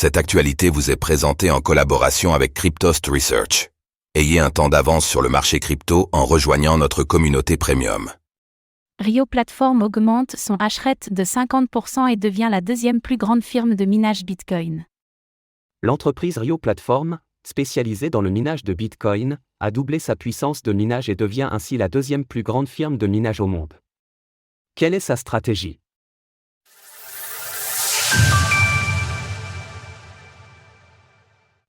Cette actualité vous est présentée en collaboration avec Cryptost Research. Ayez un temps d'avance sur le marché crypto en rejoignant notre communauté premium. Rio Platform augmente son hashrate de 50% et devient la deuxième plus grande firme de minage Bitcoin. L'entreprise Rio Platform, spécialisée dans le minage de Bitcoin, a doublé sa puissance de minage et devient ainsi la deuxième plus grande firme de minage au monde. Quelle est sa stratégie ?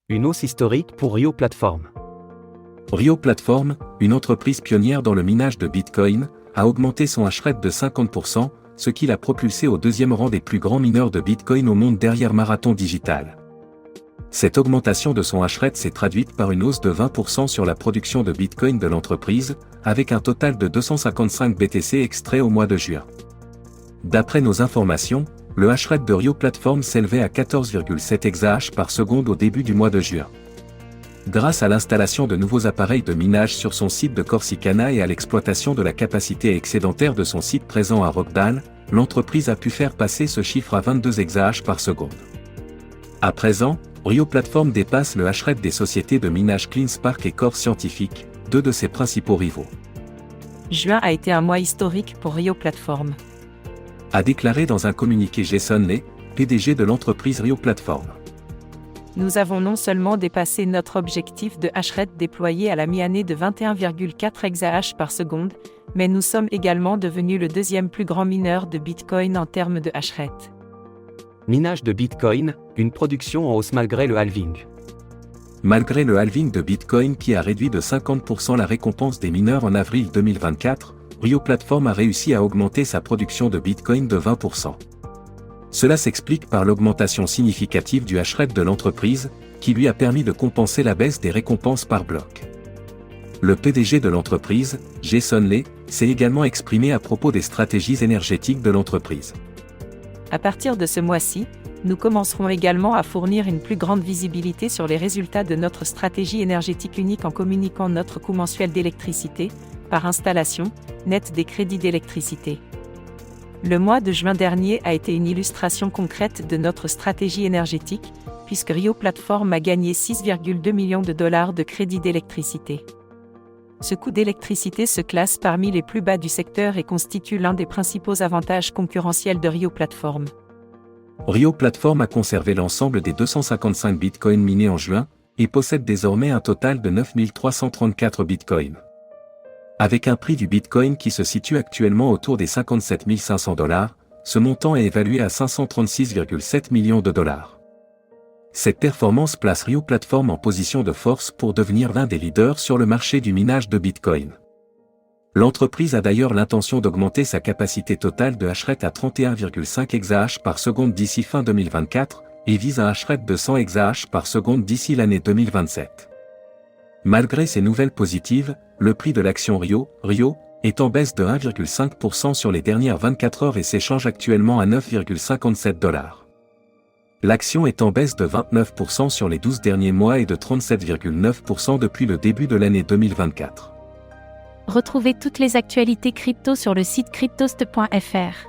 Une hausse historique pour Rio Platform. Rio Platform, une entreprise pionnière dans le minage de Bitcoin, a augmenté son hashrate de 50%, ce qui l'a propulsé au deuxième rang des plus grands mineurs de Bitcoin au monde derrière Marathon Digital. Cette augmentation de son hashrate s'est traduite par une hausse de 20% sur la production de Bitcoin de l'entreprise, avec un total de 255 BTC extraits au mois de juin. D'après nos informations, le hashrate de Rio Platform s'élevait à 14,7 exahash par seconde au début du mois de juin. Grâce à l'installation de nouveaux appareils de minage sur son site de Corsicana et à l'exploitation de la capacité excédentaire de son site présent à Rockdale, l'entreprise a pu faire passer ce chiffre à 22 exahash par seconde. À présent, Rio Platform dépasse le hashrate des sociétés de minage CleanSpark et Core Scientific, deux de ses principaux rivaux. Juin a été un mois historique pour Rio Platform, A déclaré dans un communiqué Jason Lee, PDG de l'entreprise Rio Platform. Nous avons non seulement dépassé notre objectif de hashrate déployé à la mi-année de 21,4 exahash par seconde, mais nous sommes également devenus le deuxième plus grand mineur de Bitcoin en termes de hashrate. Minage de Bitcoin, une production en hausse malgré le halving. Malgré le halving de Bitcoin qui a réduit de 50% la récompense des mineurs en avril 2024, Rio Platform a réussi à augmenter sa production de Bitcoin de 20%. Cela s'explique par l'augmentation significative du hashrate de l'entreprise, qui lui a permis de compenser la baisse des récompenses par bloc. Le PDG de l'entreprise, Jason Lee, s'est également exprimé à propos des stratégies énergétiques de l'entreprise. À partir de ce mois-ci, nous commencerons également à fournir une plus grande visibilité sur les résultats de notre stratégie énergétique unique en communiquant notre coût mensuel d'électricité, par installation, net des crédits d'électricité. Le mois de juin dernier a été une illustration concrète de notre stratégie énergétique, puisque Rio Platform a gagné 6,2 millions de dollars de crédits d'électricité. Ce coût d'électricité se classe parmi les plus bas du secteur et constitue l'un des principaux avantages concurrentiels de Rio Platform. Rio Platform a conservé l'ensemble des 255 bitcoins minés en juin, et possède désormais un total de 9334 bitcoins. Avec un prix du bitcoin qui se situe actuellement autour des 57 500 $, ce montant est évalué à 536,7 millions de dollars. Cette performance place Rio Platform en position de force pour devenir l'un des leaders sur le marché du minage de Bitcoin. L'entreprise a d'ailleurs l'intention d'augmenter sa capacité totale de hashrate à 31,5 exahash par seconde d'ici fin 2024, et vise un hashrate de 100 exahash par seconde d'ici l'année 2027. Malgré ces nouvelles positives, le prix de l'action Rio est en baisse de 1,5% sur les dernières 24 heures et s'échange actuellement à 9,57 $. L'action est en baisse de 29% sur les 12 derniers mois et de 37,9% depuis le début de l'année 2024. Retrouvez toutes les actualités crypto sur le site cryptost.fr.